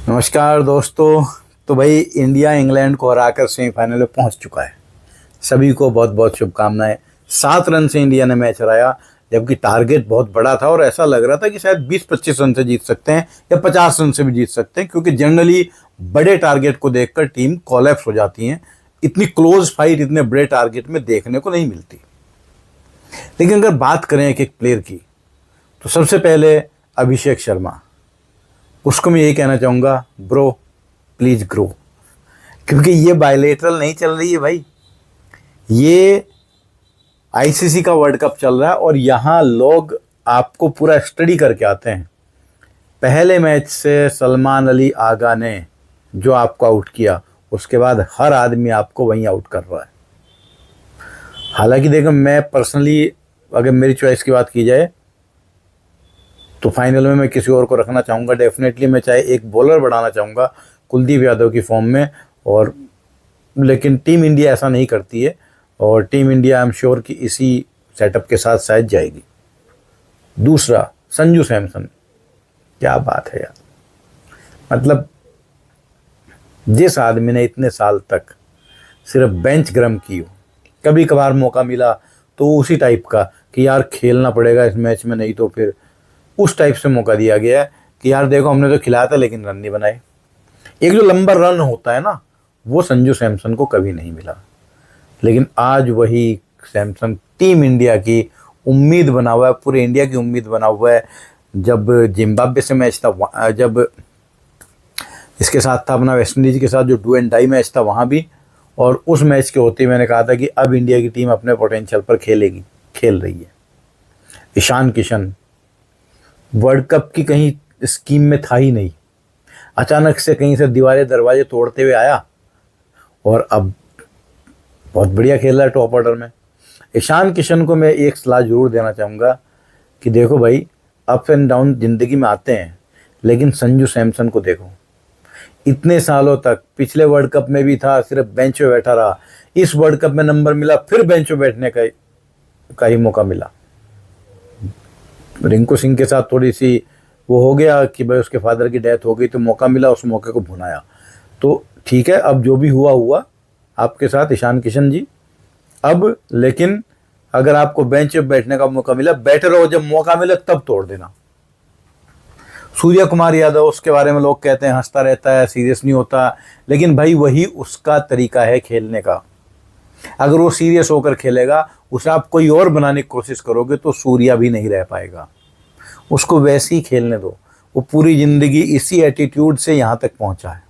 नमस्कार दोस्तों। तो भाई इंडिया इंग्लैंड को हराकर सेमीफाइनल में पहुंच चुका है। सभी को बहुत बहुत शुभकामनाएं। 7 रन से इंडिया ने मैच हराया, जबकि टारगेट बहुत बड़ा था और ऐसा लग रहा था कि शायद 20-25 रन से जीत सकते हैं या 50 रन से भी जीत सकते हैं, क्योंकि जनरली बड़े टारगेट को देखकर टीम कोलैप्स हो जाती हैं। इतनी क्लोज फाइट इतने बड़े टारगेट में देखने को नहीं मिलती। लेकिन अगर बात करें एक एक प्लेयर की, तो सबसे पहले अभिषेक शर्मा। उसको मैं यही कहना चाहूँगा, ब्रो प्लीज़ ग्रो। क्योंकि ये बायलेटरल नहीं चल रही है भाई, ये आईसीसी का वर्ल्ड कप चल रहा है और यहाँ लोग आपको पूरा स्टडी करके आते हैं। पहले मैच से सलमान अली आगा ने जो आपको आउट किया, उसके बाद हर आदमी आपको वहीं आउट कर रहा है। हालांकि देखो, मैं पर्सनली अगर मेरी चॉइस की बात की जाए तो फाइनल में मैं किसी और को रखना चाहूँगा डेफिनेटली। मैं चाहे एक बॉलर बढ़ाना चाहूँगा कुलदीप यादव की फॉर्म में, और लेकिन टीम इंडिया ऐसा नहीं करती है और team India I am sure कि इसी सेटअप के साथ शायद जाएगी। दूसरा, संजू सैमसन। क्या बात है यार, मतलब जिस आदमी ने इतने साल तक सिर्फ बेंच गरम की हो, कभी कभार मौका मिला तो उसी टाइप का कि यार खेलना पड़ेगा इस मैच में, नहीं तो फिर उस टाइप से मौका दिया गया है कि यार देखो हमने तो खिलाया था लेकिन रन नहीं बनाए। एक जो लंबा रन होता है ना, वो संजू सैमसन को कभी नहीं मिला। लेकिन आज वही सैमसन टीम इंडिया की उम्मीद बना हुआ है, पूरे इंडिया की उम्मीद बना हुआ है। जब जिम्बाब्वे से मैच था, जब इसके साथ था अपना वेस्ट इंडीज़ के साथ जो डू एंड डाई मैच था, वहाँ भी, और उस मैच के होते ही मैंने कहा था कि अब इंडिया की टीम अपने पोटेंशियल पर खेल रही है। ईशान किशन वर्ल्ड कप की कहीं स्कीम में था ही नहीं, अचानक से कहीं से दीवारें दरवाजे तोड़ते हुए आया और अब बहुत बढ़िया खेल रहा है टॉप ऑर्डर में। ईशान किशन को मैं एक सलाह जरूर देना चाहूँगा कि देखो भाई, अप एंड डाउन ज़िंदगी में आते हैं, लेकिन संजू सैमसन को देखो, इतने सालों तक पिछले वर्ल्ड कप में भी था, सिर्फ बेंच पे बैठा रहा। इस वर्ल्ड कप में नंबर मिला, फिर बेंच पे बैठने का ही मौका मिला। रिंकू सिंह के साथ थोड़ी सी वो हो गया कि भाई उसके फादर की डेथ हो गई तो मौका मिला, उस मौके को भुनाया। तो ठीक है, अब जो भी हुआ हुआ आपके साथ ईशान किशन जी। अब लेकिन अगर आपको बेंच पे बैठने का मौका मिला, बैठे रहो, जब मौका मिले तब तोड़ देना। सूर्य कुमार यादव, उसके बारे में लोग कहते हैं हंसता रहता है, सीरियस नहीं होता, लेकिन भाई वही उसका तरीका है खेलने का। अगर वो सीरियस होकर खेलेगा, उसे आप कोई और बनाने की कोशिश करोगे तो सूर्या भी नहीं रह पाएगा। उसको वैसे ही खेलने दो, वो पूरी जिंदगी इसी एटीट्यूड से यहाँ तक पहुँचा है।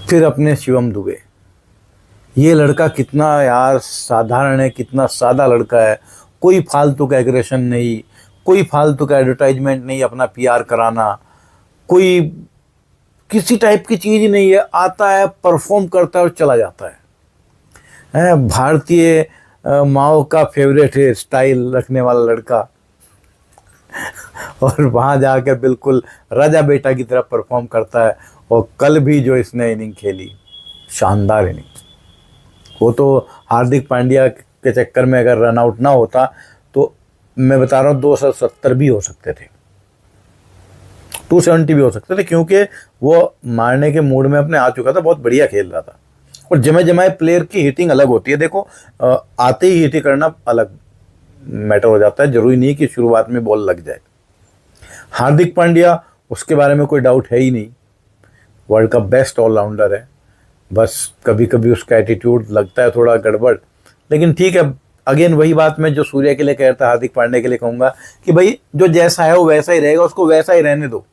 फिर अपने शिवम दुबे, ये लड़का कितना यार साधारण है, कितना सादा लड़का है। कोई फालतू का एग्रेशन नहीं, कोई फालतू का एडवर्टाइजमेंट नहीं, अपना पीआर कराना, कोई किसी टाइप की चीज़ ही नहीं है। आता है, परफॉर्म करता है और चला जाता है। भारतीय माओ का फेवरेट है स्टाइल रखने वाला लड़का और वहाँ जाकर बिल्कुल राजा बेटा की तरह परफॉर्म करता है। और कल भी जो इसने इनिंग खेली, शानदार इनिंग। वो तो हार्दिक पांड्या के चक्कर में अगर रन आउट ना होता तो मैं बता रहा हूँ 270 भी हो सकते थे, 270 भी हो सकते थे, क्योंकि वो मारने के मूड में अपने आ चुका था, बहुत बढ़िया खेल रहा था। और जमे जमाए प्लेयर की हिटिंग अलग होती है। देखो, आते ही हिटिंग करना अलग मैटर हो जाता है, जरूरी नहीं कि शुरुआत में बॉल लग जाए। हार्दिक पांड्या, उसके बारे में कोई डाउट है ही नहीं, वर्ल्ड का बेस्ट ऑलराउंडर है। बस कभी कभी उसका एटीट्यूड लगता है थोड़ा गड़बड़, लेकिन ठीक है। अगेन वही बात मैं जो सूर्या के लिए कह रहा था, हार्दिक पांड्या के लिए कहूँगा कि भाई जो जैसा है वो वैसा ही रहेगा, उसको वैसा ही रहने दो।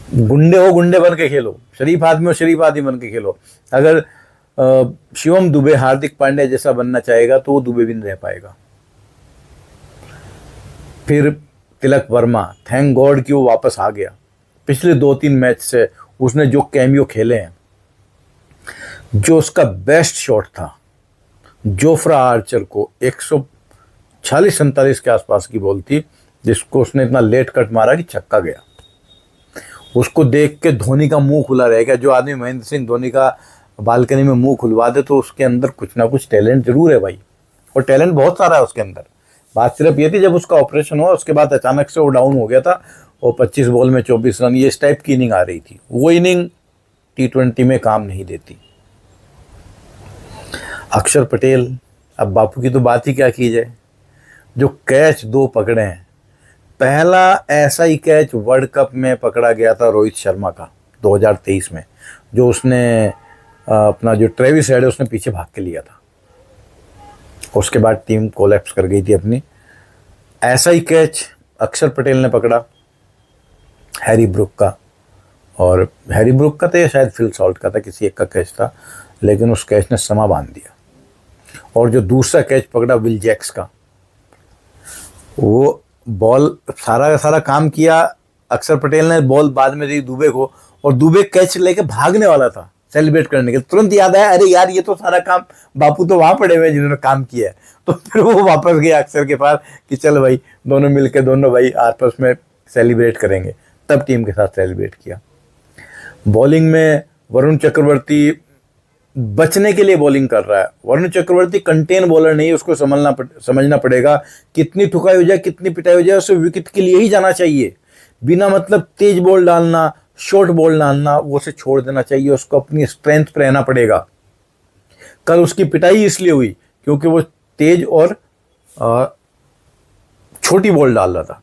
गुंडे हो गुंडे बन के खेलो, शरीफ आदमी हो शरीफ आदमी बन के खेलो। अगर शिवम दुबे हार्दिक पांड्या जैसा बनना चाहेगा तो वो दुबे भी नहीं रह पाएगा। फिर तिलक वर्मा, थैंक गॉड कि वो वापस आ गया। पिछले 2-3 मैच से उसने जो कैमियो खेले हैं, जो उसका बेस्ट शॉट था, जोफ्रा आर्चर को 146-47 के आसपास की बॉल थी, जिसको उसने इतना लेट कट मारा कि छक्का गया। उसको देख के धोनी का मुंह खुला रहेगा। जो आदमी महेंद्र सिंह धोनी का बालकनी में मुंह खुलवा दे तो उसके अंदर कुछ ना कुछ टैलेंट जरूर है भाई, और टैलेंट बहुत सारा है उसके अंदर। बात सिर्फ ये थी जब उसका ऑपरेशन हुआ उसके बाद अचानक से वो डाउन हो गया था और 25 बॉल में 24 रन, ये इस टाइप की इनिंग आ रही थी। वो इनिंग T20 में काम नहीं देती। अक्षर पटेल, अब बापू की तो बात ही क्या की जाए, जो कैच 2 पकड़े हैं। पहला ऐसा ही कैच वर्ल्ड कप में पकड़ा गया था रोहित शर्मा का 2023 में, जो उसने अपना जो ट्रेविस हेड है उसने पीछे भाग के लिया था। उसके बाद टीम कोलैप्स कर गई थी अपनी। ऐसा ही कैच अक्षर पटेल ने पकड़ा हैरी ब्रुक का, और हैरी ब्रुक का तो या शायद फिल सॉल्ट का था, किसी एक का कैच था, लेकिन उस कैच ने समा बांध दिया। और जो दूसरा कैच पकड़ा विल जैक्स का, वो बॉल सारा का सारा काम किया अक्षर पटेल ने, बॉल बाद में दी दुबे को, और दुबे कैच लेके भागने वाला था सेलिब्रेट करने के, तुरंत याद आया अरे यार ये तो सारा काम बापू तो वहां पड़े हुए हैं जिन्होंने काम किया है। तो फिर वो वापस गया अक्षर के पास कि चल भाई दोनों मिलके दोनों भाई आपस में सेलिब्रेट करेंगे, तब टीम के साथ सेलिब्रेट किया। बॉलिंग में वरुण चक्रवर्ती बचने के लिए बॉलिंग कर रहा है। वरुण चक्रवर्ती कंटेन बॉलर नहीं है, उसको समझना पड़ेगा कितनी ठुकाई हो जाए कितनी पिटाई हो जाए उसे विकेट के लिए ही जाना चाहिए। बिना मतलब तेज बॉल डालना, शॉर्ट बॉल डालना, वो उसे छोड़ देना चाहिए। उसको अपनी स्ट्रेंथ पर रहना पड़ेगा। कल उसकी पिटाई इसलिए हुई क्योंकि वो तेज और छोटी बॉल डाल रहा था,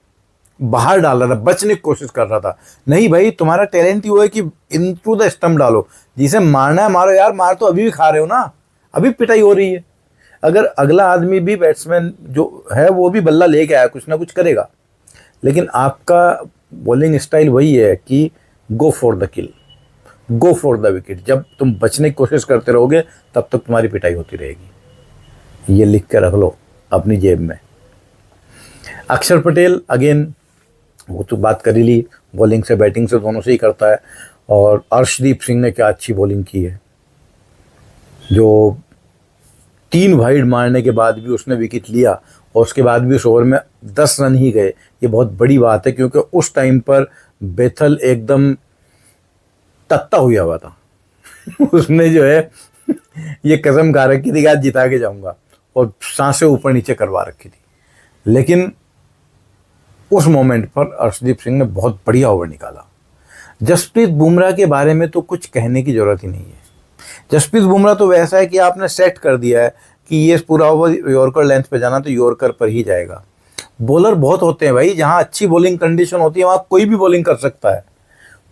बाहर डाल रहा था, बचने की कोशिश कर रहा था। नहीं भाई, तुम्हारा टैलेंट ही वो है कि इनटू द स्टंप डालो, जिसे मारना है मारो यार, मार तो अभी भी खा रहे हो ना, अभी पिटाई हो रही है। अगर अगला आदमी भी बैट्समैन जो है वो भी बल्ला लेके आया, कुछ ना कुछ करेगा, लेकिन आपका बॉलिंग स्टाइल वही है कि go for the kill, go for the wicket. जब तुम बचने की कोशिश करते रहोगे तब तक तुम्हारी पिटाई होती रहेगी। ये लिख के रख लो अपनी जेब में। अक्षर पटेल अगेन, वो तो बात कर ही ली, बॉलिंग से बैटिंग से दोनों से ही करता है। और अर्शदीप सिंह ने क्या अच्छी बॉलिंग की है, जो 3 वाइड मारने के बाद भी उसने विकेट लिया और उसके बाद भी उस ओवर में 10 रन ही गए। ये बहुत बड़ी बात है क्योंकि उस टाइम पर बेथल एकदम तत्ता हुआ था उसने जो है ये कसम खा रखी थी कि आज जिता के जाऊंगा, और सांसें ऊपर नीचे करवा रखी थी। लेकिन उस मोमेंट पर अर्शदीप सिंह ने बहुत बढ़िया ओवर निकाला। जसप्रीत बुमराह के बारे में तो कुछ कहने की जरूरत ही नहीं है। जसप्रीत बुमराह तो वैसा है कि आपने सेट कर दिया है कि ये पूरा ओवर यॉर्कर लेंथ पे जाना तो यॉर्कर पर ही जाएगा। बॉलर बहुत होते हैं भाई, जहाँ अच्छी बॉलिंग कंडीशन होती है वहाँ कोई भी बॉलिंग कर सकता है।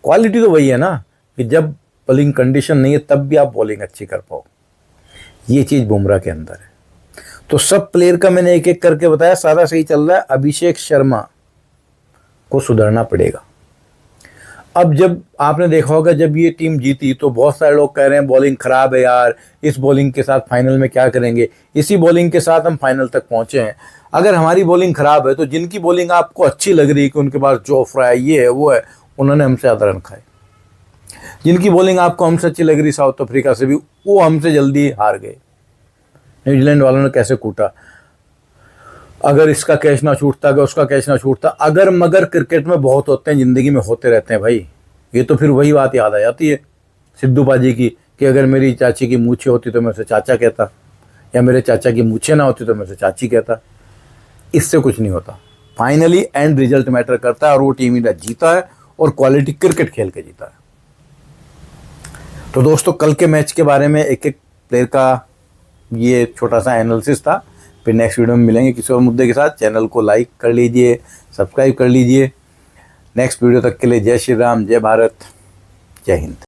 क्वालिटी तो वही है ना कि जब बॉलिंग कंडीशन नहीं है तब भी आप बॉलिंग अच्छी कर पाओ। ये चीज़ बुमराह के अंदर है। तो सब प्लेयर का मैंने एक एक करके बताया, सारा सही चल रहा है। अभिषेक शर्मा को सुधरना पड़ेगा। अब जब आपने देखा होगा जब ये टीम जीती तो बहुत सारे लोग कह रहे हैं बॉलिंग खराब है यार, इस बॉलिंग के साथ फाइनल में क्या करेंगे। इसी बॉलिंग के साथ हम फाइनल तक पहुंचे हैं। अगर हमारी बॉलिंग खराब है तो जिनकी बॉलिंग आपको अच्छी लग रही है कि उनके पास जोफ्रा है, ये है वो है, उन्होंने हमसे ज़्यादा रन खाए। जिनकी बॉलिंग आपको हमसे अच्छी लग रही साउथ अफ्रीका से भी, वो हमसे जल्दी हार गए। न्यूजीलैंड वालों ने कैसे कूटा, अगर इसका कैच ना छूटता, अगर उसका कैच ना छूटता। अगर मगर क्रिकेट में बहुत होते हैं, ज़िंदगी में होते रहते हैं भाई। ये तो फिर वही बात याद आ जाती है सिद्धू पाजी की कि अगर मेरी चाची की मूछें होती तो मैं उसे चाचा कहता, या मेरे चाचा की मूछें ना होती तो मैं उसे चाची कहता। इससे कुछ नहीं होता। फाइनली एंड रिजल्ट मैटर करता है, और वो टीम इंडिया जीता है और क्वालिटी क्रिकेट खेल के जीता है। तो दोस्तों, कल के मैच के बारे में एक एक प्लेयर का ये छोटा सा एनालिसिस था। फिर नेक्स्ट वीडियो में मिलेंगे किसी और मुद्दे के साथ। चैनल को लाइक कर लीजिए, सब्सक्राइब कर लीजिए। नेक्स्ट वीडियो तक के लिए जय श्री राम, जय भारत, जय हिंद।